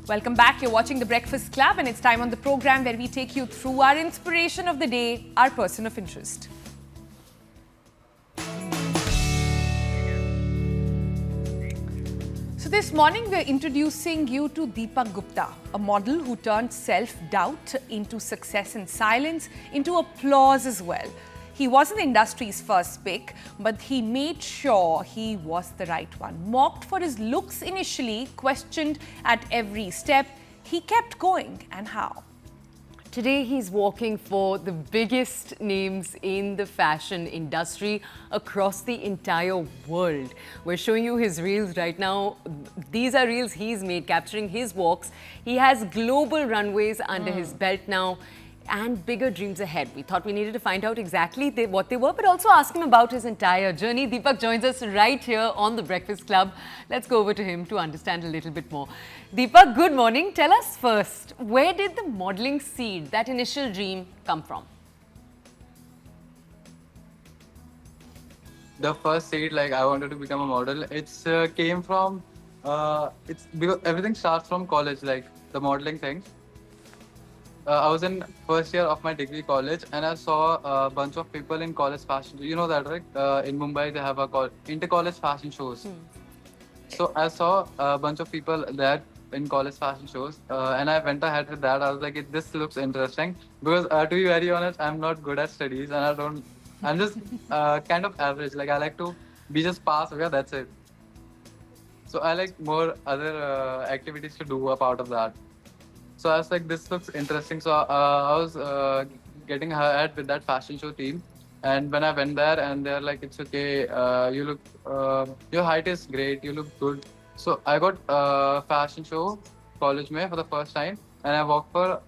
Welcome back. You're watching The Breakfast Club, and it's time on the program where we take you through our inspiration of the day, our person of interest. So this morning, we're introducing you to Deepak Gupta, a model who turned self-doubt into success in silence, into applause as well. He wasn't the industry's first pick, but he made sure he was the right one. Mocked for his looks initially, questioned at every step, he kept going. And how? Today, he's walking for the biggest names in the fashion industry across the entire world. We're showing you his reels right now. These are reels he's made, capturing his walks. He has global runways under his belt now, and bigger dreams ahead. We thought we needed to find out exactly what they were, but also ask him about his entire journey. Deepak joins us right here on The Breakfast Club. Let's go over to him to understand a little bit more. Deepak, good morning. Tell us first, where did the modeling seed, that initial dream, come from? The first seed, like I wanted to become a model, it's came from, it's because everything starts from college, like the modeling thing. I was in first year of my degree college, and I saw a bunch of people in college fashion. You know that, right? In Mumbai, they have a inter-college fashion shows. So I saw a bunch of people there in college fashion shows, and I went ahead with that. I was like, this looks interesting because, to be very honest, I'm not good at studies, and I'm just kind of average. Like I like to be just pass. Okay, that's it. So I like more other activities to do a part of that. So I was like, this looks interesting. So I was getting ahead with that fashion show team. And when I went there, and they're like, it's okay, you look, your height is great, you look good. So I got fashion show college mein for the first time. And I worked for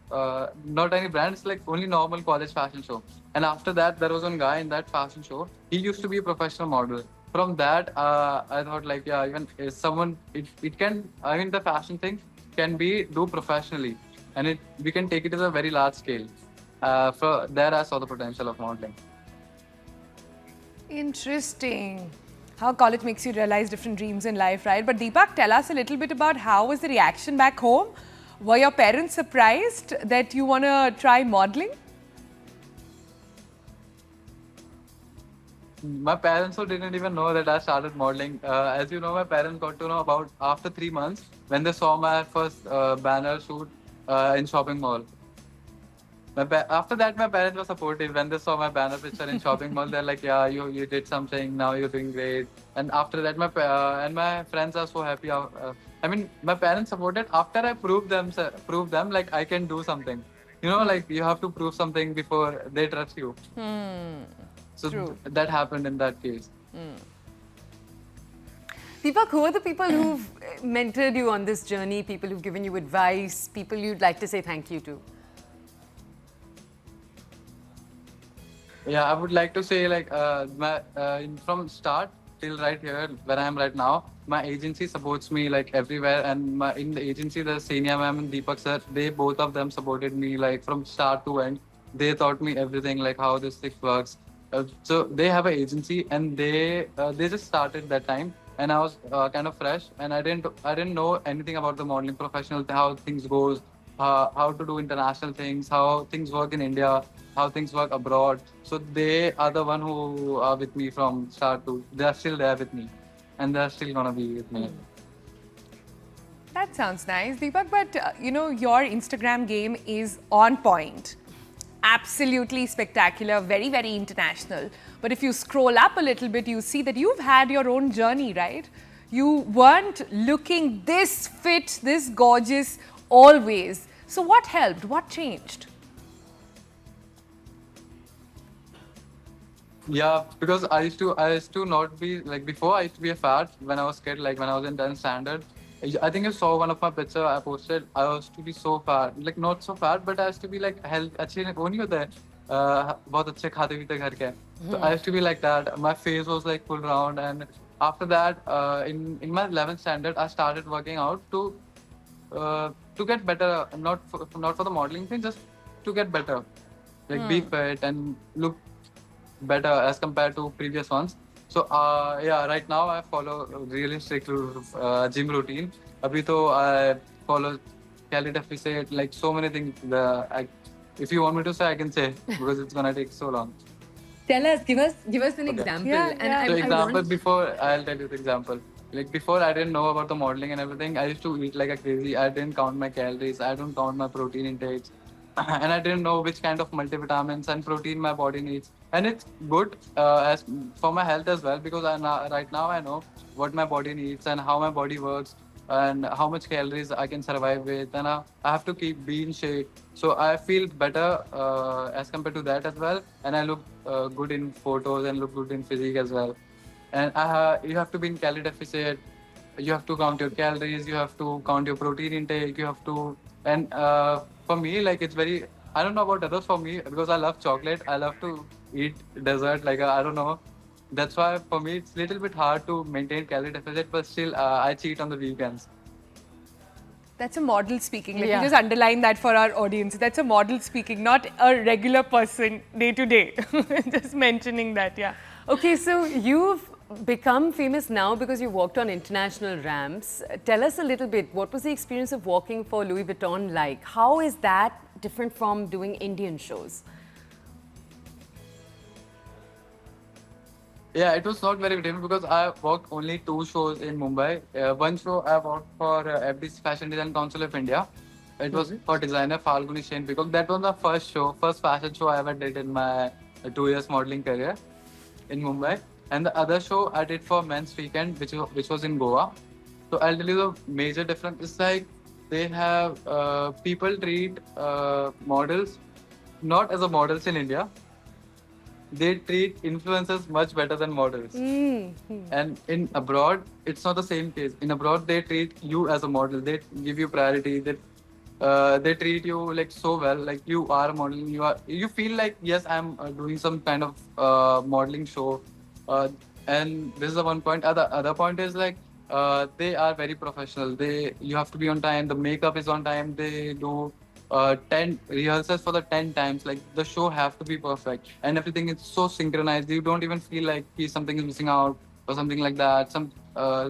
not any brand, it's like only normal college fashion show. And after that, there was one guy in that fashion show. He used to be a professional model. From that, I thought like, yeah, even if someone, it can, I mean, the fashion thing can be do professionally, and we can take it to a very large scale. For there, I saw the potential of modeling. Interesting. How college makes you realize different dreams in life, right? But Deepak, tell us a little bit about how was the reaction back home? Were your parents surprised that you want to try modeling? My parents didn't even know that I started modeling. As you know, my parents got to know about after 3 months when they saw my first banner shoot in shopping mall. After that, my parents were supportive. When they saw my banner picture in shopping mall, they're like, "Yeah, you did something. Now you're doing great." And after that, my friends are so happy. I mean, my parents supported after I proved them like I can do something. You know, like you have to prove something before they trust you. So that happened in that case. Deepak, who are the people who've mentored you on this journey, people who've given you advice, people you'd like to say thank you to? Yeah, I would like to say like from start till right here where I am right now, my agency supports me like everywhere, and in the agency the senior ma'am and Deepak sir, they both of them supported me like from start to end. They taught me everything like how this thing works. So they have an agency, and they just started that time, and I was kind of fresh, and I didn't know anything about the modeling professional, how things goes, how to do international things, how things work in India, how things work abroad. So they are the one who are with me from start to. They are still there with me, and they are still gonna be with me. That sounds nice, Deepak. But you know, your Instagram game is on point. Absolutely spectacular, very, very international. But if you scroll up a little bit, you see that you've had your own journey, right? You weren't looking this fit, this gorgeous always. So what helped? What changed? Yeah, because I used to not be like before. I used to be a fat when I was kid, like when I was in 10th standard. I think you saw one of my picture I posted. I used to be so fat, like not so fat, but I used to be like health. अच्छे वो नहीं होता है, बहुत अच्छे खाते पीते घर के. So I used to be like that. My face was like full round, and after that, in my 11th standard, I started working out to get better. Not for the modeling thing, just to get better, like be fit and look better as compared to previous ones. So yeah, right now I follow a really strict gym routine. अभी तो I follow calorie deficit, like so many things. If you want me to say, I can say because it's gonna take so long. Tell us, give us an Okay. example. Yeah, And yeah. So I example want before I'll tell you the example. Like before I didn't know about the modeling and everything. I used to eat like a crazy. I didn't count my calories. I don't count my protein intakes. And I didn't know which kind of multivitamins and protein my body needs. And it's good as for my health as well because right now I know what my body needs and how my body works and how much calories I can survive with. And I have to keep being shape. So I feel better as compared to that as well. And I look good in photos and look good in physique as well. And you have to be in calorie deficit. You have to count your calories. You have to count your protein intake. You have to, and for me, like it's very. I don't know about others. For me, because I love chocolate, I love to eat dessert. Like I don't know. That's why for me it's a little bit hard to maintain calorie deficit, but still I cheat on the weekends. That's a model speaking. Let Yeah. me just underline that for our audience. That's a model speaking, not a regular person day to day. Just mentioning that, yeah. Okay, so you've become famous now because you walked on international ramps. Tell us a little bit, what was the experience of walking for Louis Vuitton like? How is that different from doing Indian shows? Yeah, it was not very different because I worked only 2 shows in Mumbai. One show I worked for FDC Fashion Design Council of India. It was for designer Falguni Shane because that was the first fashion show I ever did in my 2 years modeling career in Mumbai. And the other show I did for Men's Weekend, which was in Goa. So I'll tell you the major difference. It's like they have people treat models not as a models in India, they treat influencers much better than models. And in abroad, it's not the same case. In abroad, they treat you as a model. They give you priority. They treat you like so well. Like you are a model. You feel like yes, I'm doing some kind of modeling show. And this is the one point. Other point is like they are very professional. You have to be on time. The makeup is on time. They do 10 rehearsals for the 10 times. Like the show have to be perfect and everything is so synchronized. You don't even feel like something is missing out or something like that. Some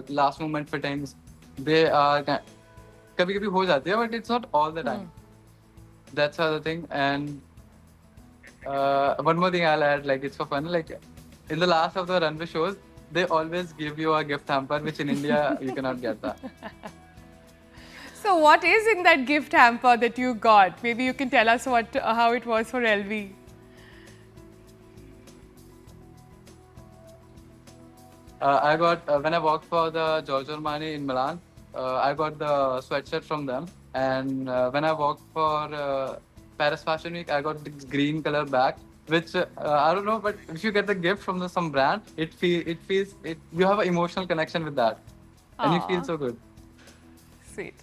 last moment fittings, they are कभी कभी हो जाती है, but it's not all the time. That's the other thing. And one more thing I'll add, like it's for fun. Like in the last of the runway shows, they always give you a gift hamper, which in India you cannot get that. So, what is in that gift hamper that you got? Maybe you can tell us how it was for LV. I got when I worked for the Giorgio Armani in Milan. I got the sweatshirt from them, and when I worked for Paris Fashion Week, I got this green color bag. Which I don't know, but if you get the gift from some brand, it feels you have an emotional connection with that, and you feel Aw. so good. Sweet.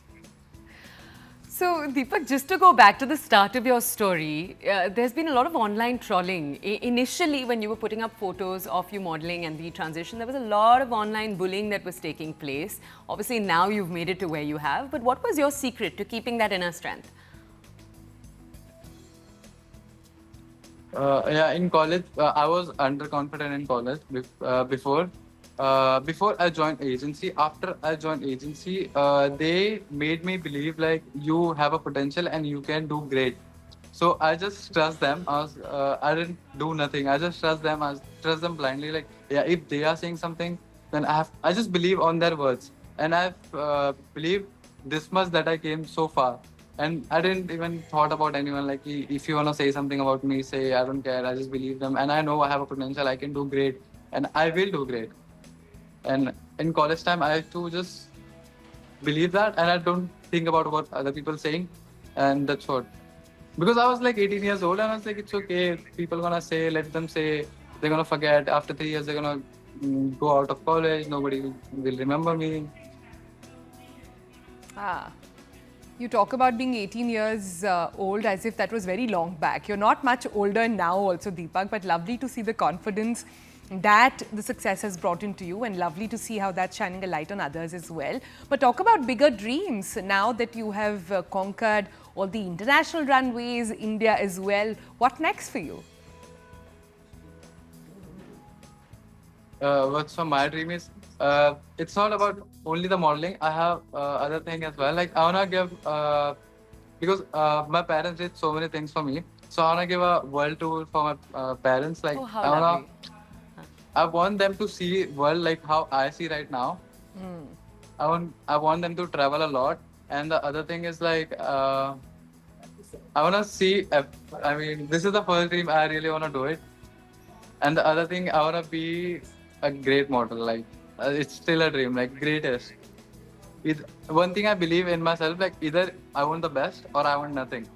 So, Deepak, just to go back to the start of your story, there's been a lot of online trolling. Initially, when you were putting up photos of you modeling and the transition, there was a lot of online bullying that was taking place. Obviously, now you've made it to where you have. But what was your secret to keeping that inner strength? Yeah, in college, I was underconfident in college before. Before I joined agency, after I joined agency, they made me believe like you have a potential and you can do great. So I just trust them. I didn't do nothing. I just trust them. I trust them blindly. Like yeah, if they are saying something, then I just believe on their words, and I've believed this much that I came so far. And I didn't even thought about anyone. Like if you wanna say something about me, say I don't care. I just believe them, and I know I have a potential. I can do great, and I will do great. And in college time, I have to just believe that, and I don't think about what other people saying, and that's what. Because I was like 18 years old, and I was like, it's okay. People gonna say, let them say. They're gonna forget. After 3 years, they're gonna go out of college. Nobody will remember me. Ah. You talk about being 18 years old as if that was very long back. You're not much older now also, Deepak, but lovely to see the confidence that the success has brought into you and lovely to see how that's shining a light on others as well. But talk about bigger dreams now that you have conquered all the international runways, India as well. What next for you? What's for my dream is it's not about only the modeling. I have other thing as well. Like I wanna give because my parents did so many things for me. So I wanna give a world tour for my parents. Like Oh, how I wanna, lovely. I want them to see world like how I see right now. I want them to travel a lot. And the other thing is like I wanna see. I mean, this is the first dream. I really wanna do it. And the other thing, I wanna be a great model. Like it's still a dream. Like greatest. One thing I believe in myself. Like either I want the best or I want nothing.